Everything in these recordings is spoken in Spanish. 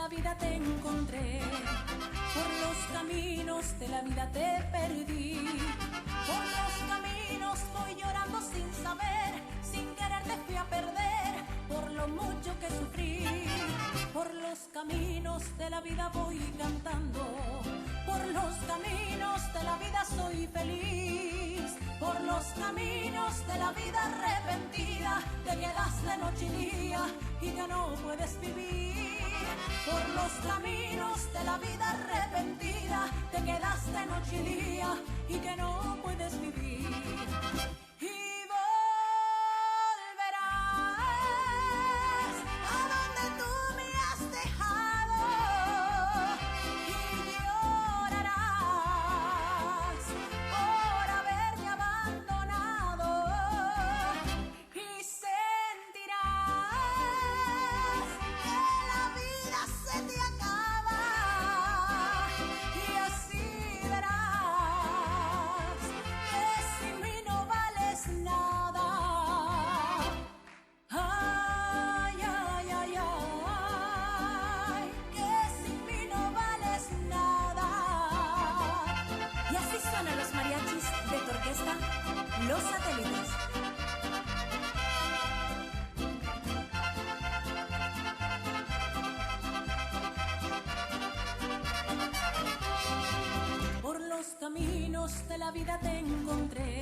vida te encontré, por los caminos de la vida te perdí. Por los caminos voy llorando sin saber, sin querer te fui a perder, por lo mucho que sufrí. Por los caminos de la vida voy cantando, por los caminos de la vida soy feliz. Por los caminos de la vida arrepentida te quedaste noche y día y ya no puedes vivir. Por los caminos de la vida arrepentida te quedaste noche y día y que no puedes vivir. Y volverás a donde tú me has dejado y llorarás por haberme abandonado y sentirás que la vida se te acaba y así verás que sin mí no vales nada. Ay, ay, ay, ay, que sin mí no vales nada. Y así suenan los mariachis de tu orquesta Los Satélites. Por los caminos de la vida te encontré,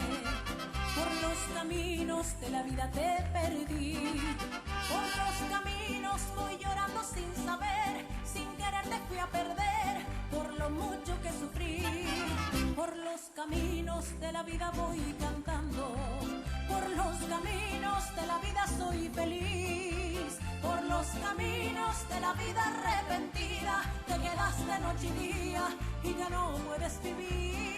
por los caminos de la vida te perdí. Por los caminos voy llorando sin saber, sin querer te fui a perder, por lo mucho que sufrí. Por los caminos de la vida voy cantando, por los caminos de la vida soy feliz. Por los caminos de la vida arrepentida te quedaste noche y día y ya no puedes vivir.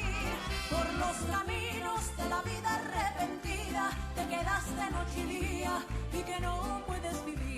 Por los caminos de la vida arrepentida te quedaste noche y día y que no puedes vivir.